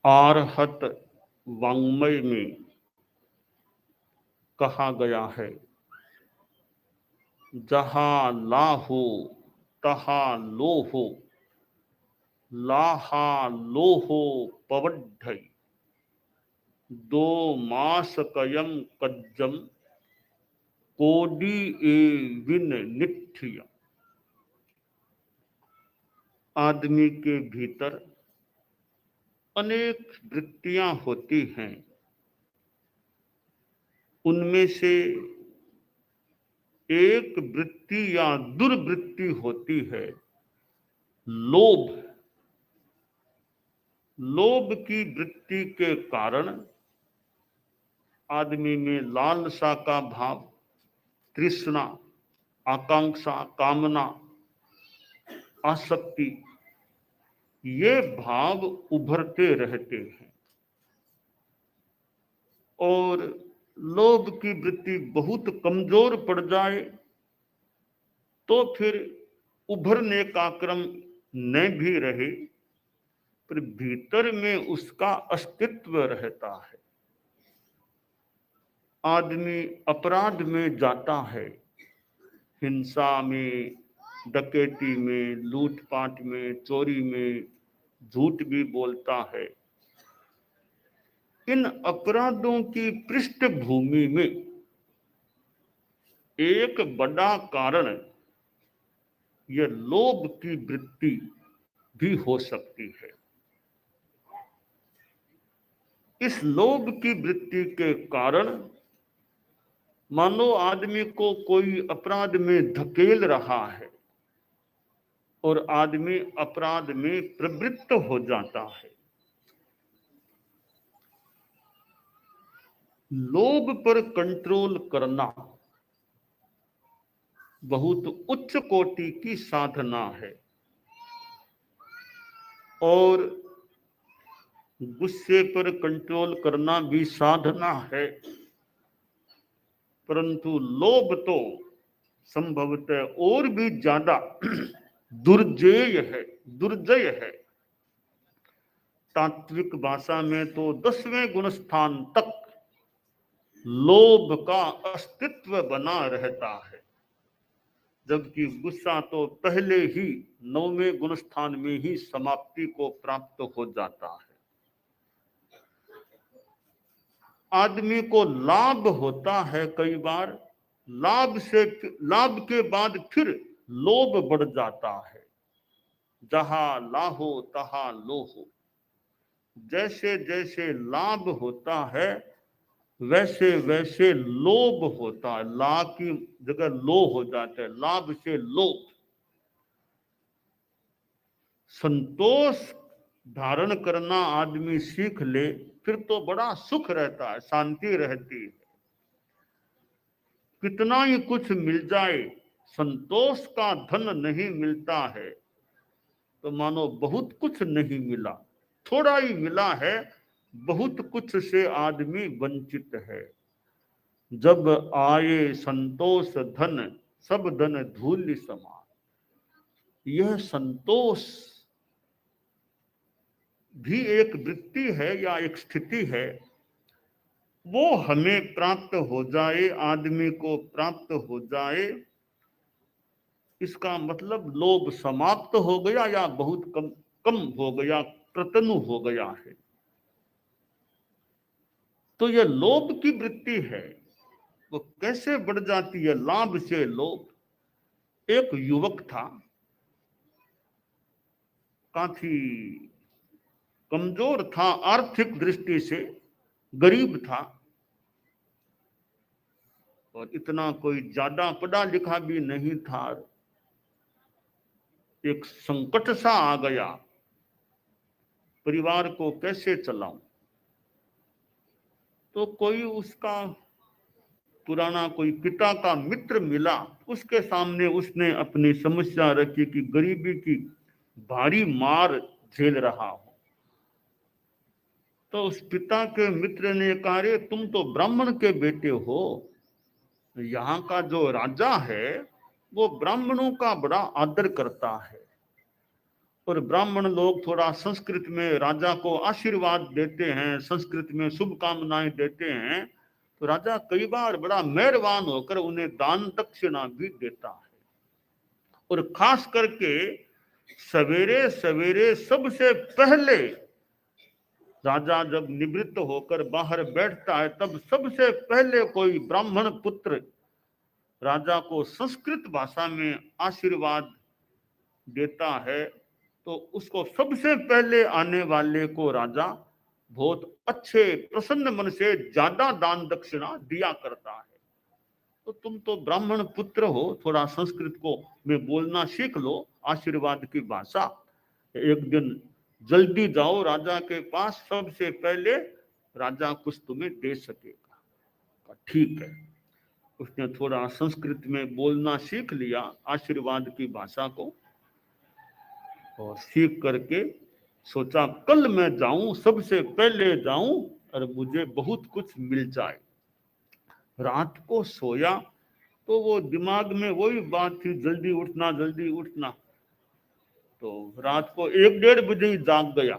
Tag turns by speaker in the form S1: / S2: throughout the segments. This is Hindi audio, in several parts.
S1: आरहत वाङ्मय में कहा गया है, जहाँ लाहो तहाँ लोहो, लाहा लोहो पवड्ढई, दो मास कयम कज्जम कोडी ए विन निठ्ठियम। आदमी के भीतर अनेक वृत्तियां होती हैं, उनमें से एक वृत्ति या दुर्वृत्ति होती है लोभ। लोभ की वृत्ति के कारण आदमी में लालसा का भाव, तृष्णा, आकांक्षा, कामना, आसक्ति, ये भाव उभरते रहते हैं। और लोभ की वृत्ति बहुत कमजोर पड़ जाए तो फिर उभरने का क्रम न भी रहे, पर भीतर में उसका अस्तित्व रहता है। आदमी अपराध में जाता है, हिंसा में, डकैती में, लूटपाट में, चोरी में, झूठ भी बोलता है। इन अपराधों की पृष्ठभूमि में एक बड़ा कारण यह लोभ की वृत्ति भी हो सकती है। इस लोभ की वृत्ति के कारण मानो आदमी को कोई अपराध में धकेल रहा है और आदमी अपराध में प्रवृत्त हो जाता है। लोभ पर कंट्रोल करना बहुत उच्च कोटि की साधना है और गुस्से पर कंट्रोल करना भी साधना है, परंतु लोभ तो संभवतः और भी ज्यादा दुर्जय है। तात्विक भाषा में तो 10वें गुण स्थान तक लोभ का अस्तित्व बना रहता है, जबकि गुस्सा तो पहले ही 9वें गुण स्थान में ही समाप्ति को प्राप्त हो जाता है। आदमी को लाभ होता है, कई बार लाभ के बाद फिर लोभ बढ़ जाता है। जहां लाहो तहां लोहो, जैसे जैसे लाभ होता है वैसे वैसे लोभ होता है। ला की जगह लो हो जाता है, लाभ से लोभ। संतोष धारण करना आदमी सीख ले फिर तो बड़ा सुख रहता है, शांति रहती है। कितना ही कुछ मिल जाए, संतोष का धन नहीं मिलता है तो मानो बहुत कुछ नहीं मिला। थोड़ा ही मिला है, बहुत कुछ से आदमी वंचित है। जब आए संतोष धन, सब धन धूल समान। यह संतोष भी एक वृत्ति है या एक स्थिति है, वो हमें प्राप्त हो जाए, आदमी को प्राप्त हो जाए, इसका मतलब लोभ समाप्त हो गया या बहुत कम हो गया, प्रतनु हो गया है। तो यह लोभ की वृत्ति है, वो कैसे बढ़ जाती है? लाभ से लोभ। एक युवक था, काफी कमजोर था, आर्थिक दृष्टि से गरीब था और इतना कोई ज्यादा पढ़ा लिखा भी नहीं था। एक संकट सा आ गया, परिवार को कैसे चलाऊं? तो कोई उसका पुराना कोई पिता का मित्र मिला, उसके सामने उसने अपनी समस्या रखी कि गरीबी की भारी मार झेल रहा हूं। तो उस पिता के मित्र ने कहा, रे तुम तो ब्राह्मण के बेटे हो, यहाँ का जो राजा है वो ब्राह्मणों का बड़ा आदर करता है और ब्राह्मण लोग थोड़ा संस्कृत में राजा को आशीर्वाद देते हैं, संस्कृत में शुभकामनाएं देते हैं, तो राजा कई बार बड़ा मेहरबान होकर उन्हें दान दक्षिणा भी देता है। और खास करके सवेरे सवेरे सबसे पहले राजा जब निवृत्त होकर बाहर बैठता है, तब सबसे पहले कोई ब्राह्मण पुत्र राजा को संस्कृत भाषा में आशीर्वाद देता है, तो उसको सबसे पहले आने वाले को राजा बहुत अच्छे प्रसन्न मन से ज्यादा दान दक्षिणा दिया करता है। तो तुम तो ब्राह्मण पुत्र हो, थोड़ा संस्कृत को में बोलना सीख लो, आशीर्वाद की भाषा। एक दिन जल्दी जाओ राजा के पास, सबसे पहले राजा कुछ तुम्हें दे सकेगा। ठीक है, उसने थोड़ा संस्कृत में बोलना सीख लिया, आशीर्वाद की भाषा को, और सीख करके सोचा कल मैं जाऊं, सबसे पहले जाऊं और मुझे बहुत कुछ मिल जाए। रात को सोया तो वो दिमाग में वही बात थी, जल्दी उठना जल्दी उठना। तो रात को 1-1:30 बजे ही जाग गया।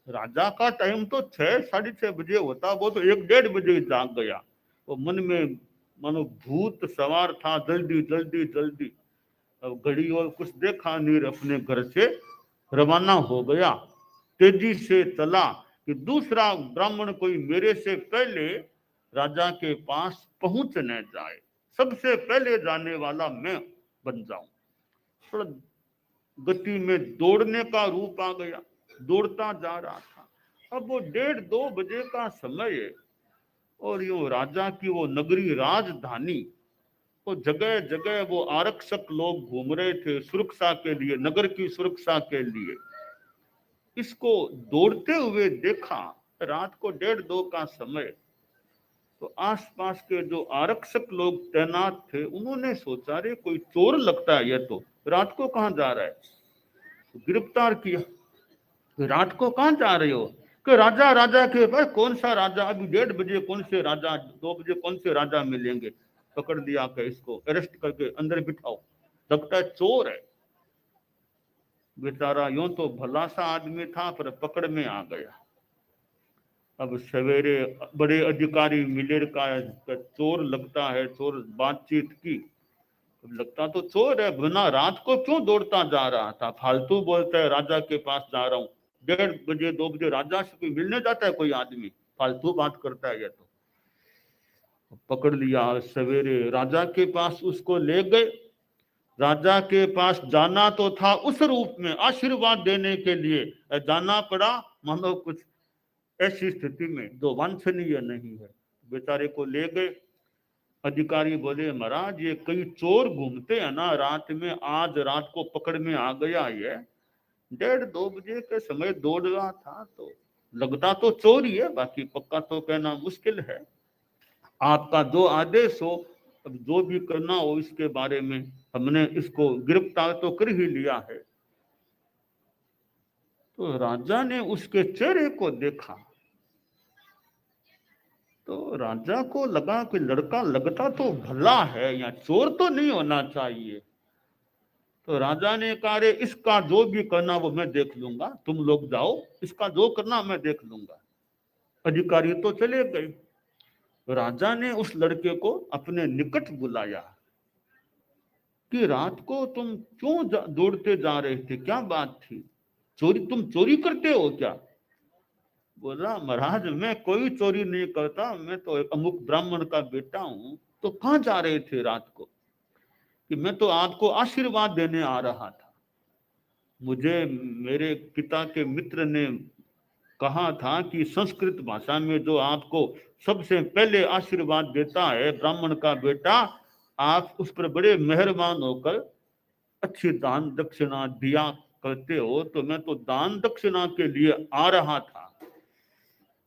S1: राजा का टाइम तो 6-6:30 बजे होता, वो तो 1-1:30 बजे ही जाग गया। वो मन में मानो भूत सवार था, जल्दी जल्दी जल्दी। अब घड़ी और कुछ देखा नहीं, अपने घर से रवाना हो गया। तेजी से चला कि दूसरा ब्राह्मण कोई मेरे से पहले राजा के पास पहुंच न जाए, सबसे पहले जाने वाला मैं बन जाऊं। थोड़ा गति में दौड़ने का रूप आ गया, दौड़ता जा रहा था। अब वो 1:30-2 बजे का समय है, और यूं राजा की वो नगरी राजधानी, तो जगह जगह वो आरक्षक लोग घूम रहे थे सुरक्षा के लिए, नगर की सुरक्षा के लिए। इसको दौड़ते हुए देखा, रात को 1:30-2 का समय। तो आसपास के जो आरक्षक लोग तैनात थे, उन्होंने सोचा रे कोई चोर लगता है, ये तो रात को कहाँ जा रहा है। तो गिरफ्तार किया। तो रात को कहाँ जा रहे हो? कि राजा राजा के पास। कौन सा राजा? अभी 1:30 बजे कौन से राजा, 2 बजे कौन से राजा मिलेंगे? पकड़ लिया के इसको अरेस्ट करके अंदर बिठाओ, लगता है चोर है। बेचारा यूं तो भला सा आदमी था, पर पकड़ में आ गया। अब सवेरे बड़े अधिकारी मिले का चोर लगता है, चोर बातचीत की, लगता तो चोर है, बिना रात को क्यों दौड़ता जा रहा था? फालतू बोलता है राजा के पास जा रहा हूँ। 1:30 बजे 2 बजे राजा से कोई मिलने जाता है कोई आदमी? फालतू बात करता है ये तो। पकड़ लिया, सवेरे राजा के पास उसको ले गए। राजा के पास जाना तो था उस रूप में आशीर्वाद देने के लिए, जाना पड़ा मानो कुछ ऐसी स्थिति में जो वांछनीय नहीं है। बेचारे को ले गए। अधिकारी बोले महाराज ये कई चोर घूमते हैं ना रात में, आज रात को पकड़ में आ गया। ये 1:30-2 बजे के समय दौड़ रहा था, तो लगता तो चोर ही है, बाकी पक्का तो कहना मुश्किल है। आपका जो आदेश हो, अब जो भी करना हो इसके बारे में, हमने इसको गिरफ्तार तो कर ही लिया है। तो राजा ने उसके चेहरे को देखा, तो राजा को लगा कि लड़का लगता तो भला है, या चोर तो नहीं होना चाहिए। तो राजा ने कहा रे इसका जो भी करना वो मैं देख लूंगा, तुम लोग जाओ, इसका जो करना मैं देख लूंगा। अधिकारी तो चले गए। राजा ने उस लड़के को अपने निकट बुलाया कि रात को तुम क्यों दौड़ते जा रहे थे, क्या बात थी? तुम चोरी करते हो क्या? बोला महाराज मैं कोई चोरी नहीं करता, मैं तो एक अमुक ब्राह्मण का बेटा हूं। तो कहाँ जा रहे थे रात को? कि मैं तो आपको आशीर्वाद देने आ रहा था। मुझे मेरे पिता के मित्र ने कहा था कि संस्कृत भाषा में जो आपको सबसे पहले आशीर्वाद देता है ब्राह्मण का बेटा, आप उस पर बड़े मेहरबान होकर अच्छी दान दक्षिणा दिया करते हो। तो मैं तो दान दक्षिणा के लिए आ रहा था।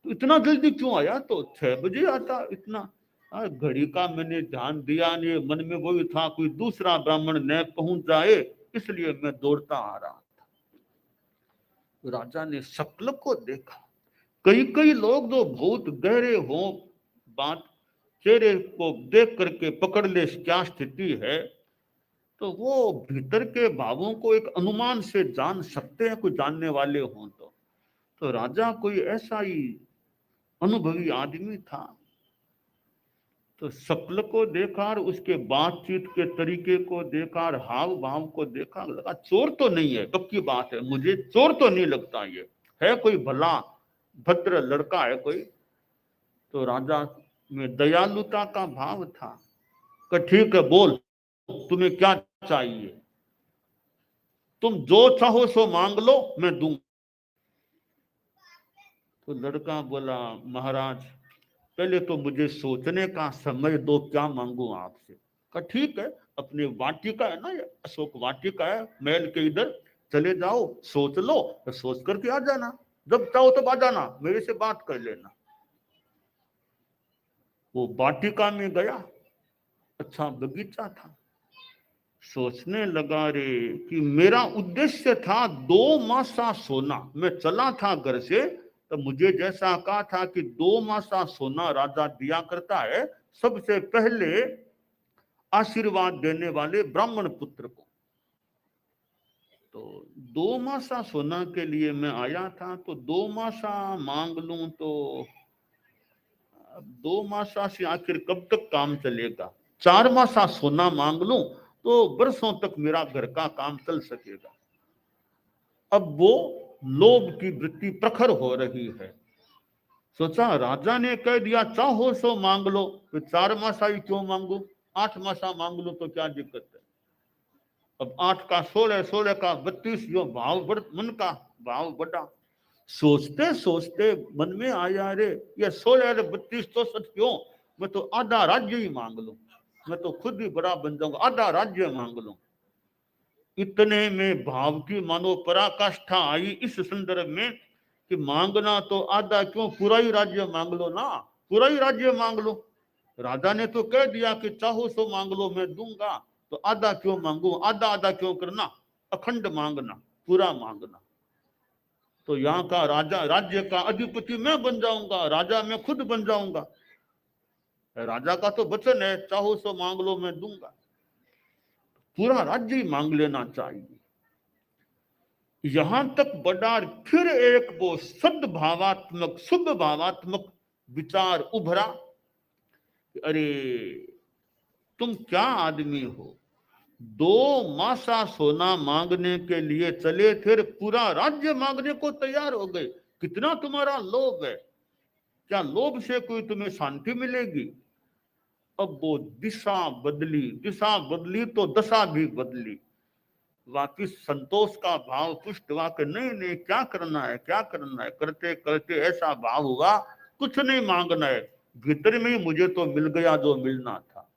S1: तो इतना जल्दी क्यों आया? तो 6 बजे आता। इतना घड़ी का मैंने ध्यान दिया नहीं, मन में वही था कोई दूसरा ब्राह्मण न पहुंच जाए, इसलिए मैं दौड़ता आ रहा था। तो राजा ने शक्ल को देखा। कई कई लोग जो बहुत गहरे हो, बात चेहरे को देख करके पकड़ ले क्या स्थिति है। तो वो भीतर के भावों को एक अनुमान से जान सकते हैं, कोई जानने वाले हों तो राजा कोई ऐसा ही अनुभवी आदमी था। तो शक्ल को देखा और उसके बातचीत के तरीके को देखा और हाव भाव को देखा, लगा चोर तो नहीं है, कब की बात है, मुझे चोर तो नहीं लगता, ये है कोई भला भद्र लड़का है कोई। तो राजा में दयालुता का भाव था कि ठीक है, बोल तुम्हें क्या चाहिए, तुम जो चाहो सो मांग लो, मैं दूं। तो लड़का बोला, महाराज पहले तो मुझे सोचने का समय दो, क्या मांगू आपसे। कहा ठीक है, अपनी वाटिका है ना, ये अशोक वाटिका है महल के इधर, चले जाओ, सोच लो, तो सोच करके आ जाना, जब चाहो तब आ जाना, मेरे से बात कर लेना। वो वाटिका में गया, अच्छा बगीचा था, सोचने लगा रे कि मेरा उद्देश्य था 2 मासा सोना। मैं चला था घर से तो मुझे जैसा कहा था कि 2 मासा सोना राजा दिया करता है सबसे पहले आशीर्वाद देने वाले ब्राह्मण पुत्र को। तो 2 मासा सोना के लिए मैं आया था, तो 2 मासा मांग लूं तो 2 मासा से आखिर कब तक काम चलेगा। 4 मासा सोना मांग लूं तो बरसों तक मेरा घर का काम चल सकेगा। अब वो लोभ की वृत्ति प्रखर हो रही है। सोचा राजा ने कह दिया चाहो सो मांग लो, तो 4 मासा ही क्यों मांगू, 8 मासा मांग लो तो क्या दिक्कत है। अब 8 का 16, 16 का 32, यो भाव बढ़, मन का भाव बढ़ा। सोचते सोचते मन में आया रे ये 16 और 32 तो सच क्यों, मैं तो आधा राज्य ही मांग लूं, मैं तो खुद ही बड़ा बन जाऊंगा, आधा राज्य मांग लूं। इतने में भाव की मानो पराकाष्ठा आई इस संदर्भ में कि मांगना तो आधा क्यों, पूरा ही राज्य मांग लो ना, पूरा ही राज्य मांग लो। राजा ने तो कह दिया कि चाहो सो मांग लो मैं दूंगा, तो आधा क्यों मांगू, आधा आधा क्यों करना, अखंड मांगना, पूरा मांगना। तो यहाँ का राजा, राज्य का अधिपति मैं बन जाऊंगा, राजा मैं खुद बन जाऊंगा। राजा का तो वचन है चाहो सो मांग लो मैं दूंगा, पूरा राज्य ही मांग लेना चाहिए। यहां तक बढ़ा, फिर एक वो सद्भावात्मक शुभ भावात्मक विचार उभरा, अरे तुम क्या आदमी हो, 2 मासा सोना मांगने के लिए चले, फिर पूरा राज्य मांगने को तैयार हो गए, कितना तुम्हारा लोभ है, क्या लोभ से कोई तुम्हें शांति मिलेगी। अब वो दिशा बदली तो दशा भी बदली, वापिस संतोष का भाव पुष्ट हुआ कि नहीं नहीं क्या करना है, क्या करना है, करते करते ऐसा भाव हुआ कुछ नहीं मांगना है, भीतर में ही मुझे तो मिल गया जो मिलना था।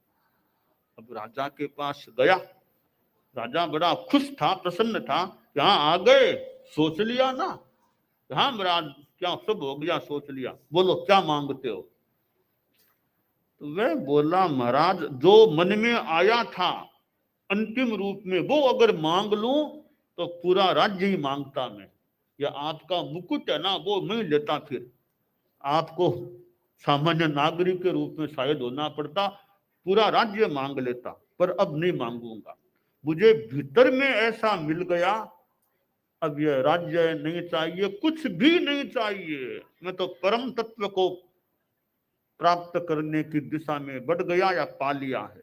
S1: अब राजा के पास गया, राजा बड़ा खुश था, प्रसन्न था, यहाँ आ गए, सोच लिया ना, हाँ महाराज क्या सब हो गया, सोच लिया, बोलो क्या मांगते हो। तो वह बोला महाराज जो मन में आया था अंतिम रूप में वो अगर मांग लूं तो पूरा राज्य ही मांगता मैं, या आपका मुकुट है ना वो मैं लेता, फिर आपको सामान्य नागरिक के रूप में शायद होना पड़ता, पूरा राज्य मांग लेता, पर अब नहीं मांगूंगा, मुझे भीतर में ऐसा मिल गया, अब यह राज्य नहीं चाहिए, कुछ भी नहीं चाहिए, मैं तो परम तत्व को प्राप्त करने की दिशा में बढ़ गया या पा लिया है।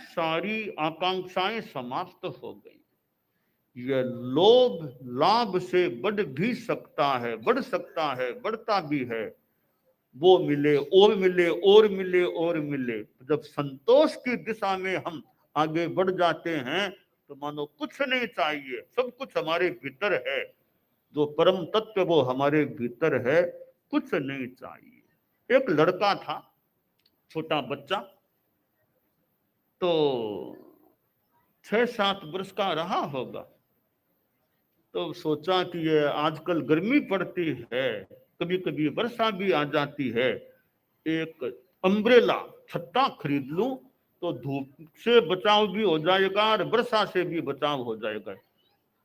S1: सारी आकांक्षाएं समाप्त हो गई। यह लोभ लाभ से बढ़ भी सकता है, बढ़ सकता है, बढ़ता भी है, वो मिले और मिले और मिले और मिले। जब संतोष की दिशा में हम आगे बढ़ जाते हैं तो मानो कुछ नहीं चाहिए, सब कुछ हमारे भीतर है, जो परम तत्व वो हमारे भीतर है, कुछ नहीं चाहिए। एक लड़का था, छोटा बच्चा, तो 6-7 वर्ष का रहा होगा, तो सोचा कि ये आजकल गर्मी पड़ती है, कभी कभी वर्षा भी आ जाती है, एक अम्ब्रेला छत्ता खरीद लूं तो धूप से बचाव भी हो जाएगा और वर्षा से भी बचाव हो जाएगा।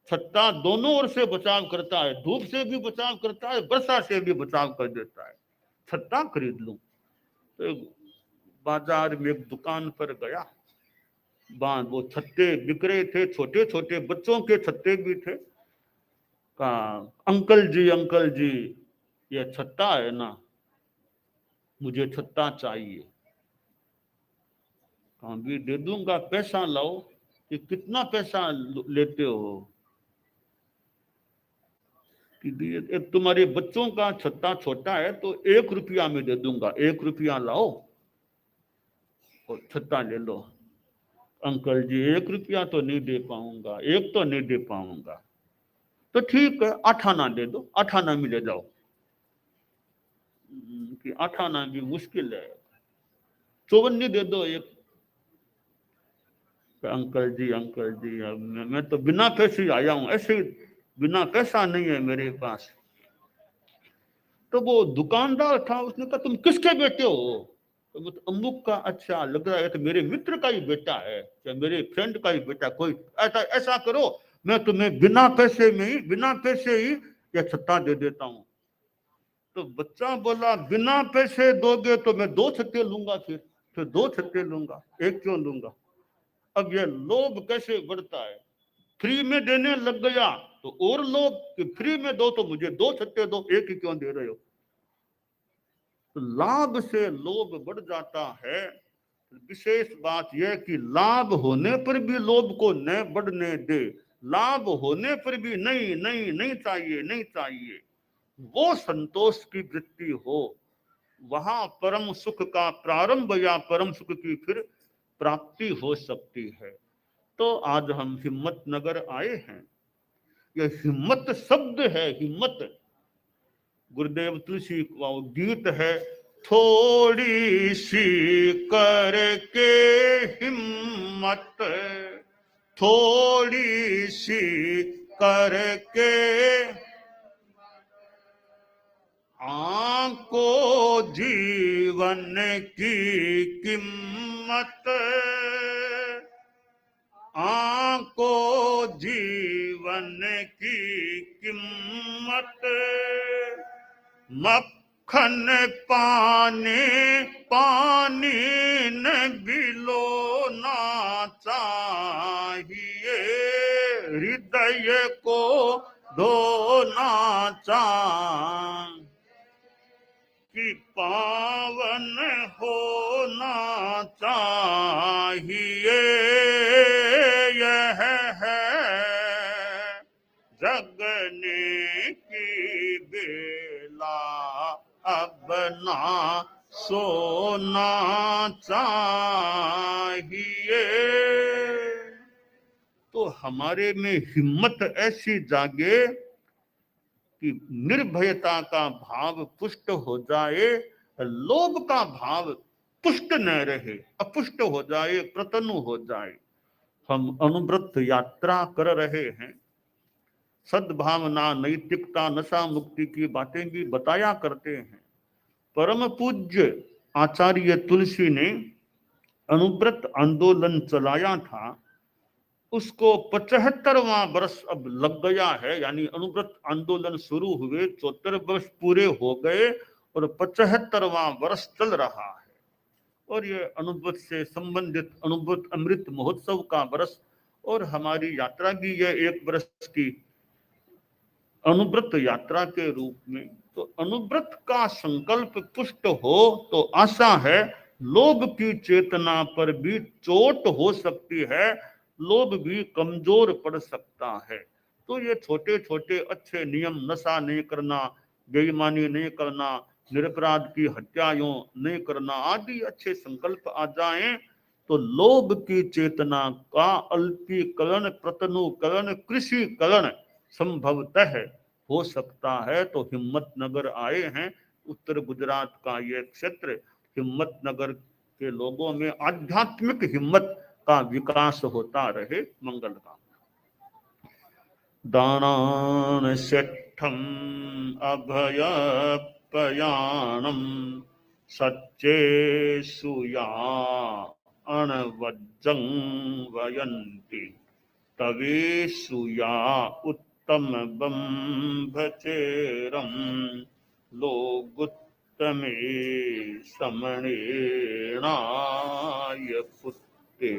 S1: छत्ता दोनों ओर से बचाव करता है, धूप से भी बचाव करता है, वर्षा से भी बचाव कर देता है, छत्ता खरीद लूं। तो बाजार में एक दुकान पर गया, वो छत्ते बिक रहे थे, छोटे छोटे बच्चों के छत्ते भी थे। कहा अंकल जी ये छत्ता है ना, मुझे छत्ता चाहिए। कहा भी दे दूंगा, पैसा लाओ। कि कितना पैसा लेते हो? कि तुम्हारे बच्चों का छत्ता छोटा है तो 1 रुपया में दे दूंगा, 1 रुपया लाओ और छत्ता ले लो। अंकल जी 1 रुपया तो नहीं दे पाऊंगा, एक तो नहीं दे पाऊंगा। तो ठीक है 8 आना दे दो, 8 आना में ले जाओ। कि 8 आना भी मुश्किल है, 54 दे दो एक। अंकल जी अब मैं तो बिना पैसे ही आया हूं, ऐसे बिना पैसा नहीं है मेरे पास। तो वो दुकानदार था, उसने कहा तुम किसके बेटे हो? तो मैं तो अमुक का। अच्छा लग रहा है तो मेरे मित्र का ही बेटा है, क्या मेरे फ्रेंड का ही बेटा कोई। ऐसा ऐसा करो, मैं तुम्हें बिना पैसे ही यह छत्ता दे देता हूँ। तो बच्चा बोला बिना पैसे दोगे तो मैं 2 छत्ते लूंगा, फिर 2 छत्ते लूंगा, एक क्यों लूंगा। अब यह लोभ कैसे बढ़ता है, फ्री में देने लग गया तो और लोभ कि फ्री में दो तो मुझे 2 छत्ते दो, एक ही क्यों दे रहे हो। तो लाभ से लोभ बढ़ जाता है। विशेष बात यह कि लाभ होने पर भी लोभ को न बढ़ने दे, लाभ होने पर भी नहीं नहीं नहीं चाहिए, नहीं चाहिए, वो संतोष की वृत्ति हो, वहां परम सुख का प्रारंभ या परम सुख की फिर प्राप्ति हो सकती है। तो आज हम हिम्मत नगर आए हैं। यह हिम्मत शब्द है, हिम्मत। गुरुदेव तुलसी का गीत है, थोड़ी सी करके हिम्मत, थोड़ी सी करके आंको जीवन की कीमत, आंको जीवन की कीमत। मक्खन पानी न बिलोना चाहिए, हृदय को धोना चाहिए, कि पावन होना चाहिए। यह है जगने की बेला, अब ना सोना चाहिए। तो हमारे में हिम्मत ऐसी जागे कि निर्भयता का भाव पुष्ट हो जाए, लोभ का भाव पुष्ट न रहे, अपुष्ट हो जाए, प्रतनु हो जाए। हम अनुव्रत यात्रा कर रहे हैं, सद्भावना, नैतिकता, नशा मुक्ति की बातें भी बताया करते हैं। परम पूज्य आचार्य तुलसी ने अनुव्रत आंदोलन चलाया था, उसको 75वां वर्ष अब लग गया है, यानी अनुव्रत आंदोलन शुरू हुए 74 वर्ष पूरे हो गए और 75वां वर्ष चल रहा है। और ये अनुव्रत से संबंधित अनुव्रत अमृत महोत्सव का वर्ष, और हमारी यात्रा भी यह 1 वर्ष की अनुव्रत यात्रा के रूप में। तो अनुव्रत का संकल्प पुष्ट हो तो आशा है लोभ की चेतना पर भी चोट हो सकती है, लोभ भी कमजोर पड़ सकता है। तो ये छोटे छोटे अच्छे नियम, नशा नहीं करना, बेईमानी नहीं करना, निरपराध की हत्याओं नहीं करना आदि अच्छे संकल्प आ जाएं तो लोभ की चेतना का अल्पीकरण, प्रतनुकरण, कृषिकरण संभवतः हो सकता है। तो हिम्मत नगर आए हैं, उत्तर गुजरात का ये क्षेत्र, हिम्मत नगर के लोगों में आध्यात्मिक हिम्मत का विकास होता रहे। मंगल का दानान सेठम अभय पयाणम सच्चे सुया अणवज्जं वयन्ति तवेशुया उत्तम बंभचेरम लोगुत्तमे समणेनाय पुत्ते।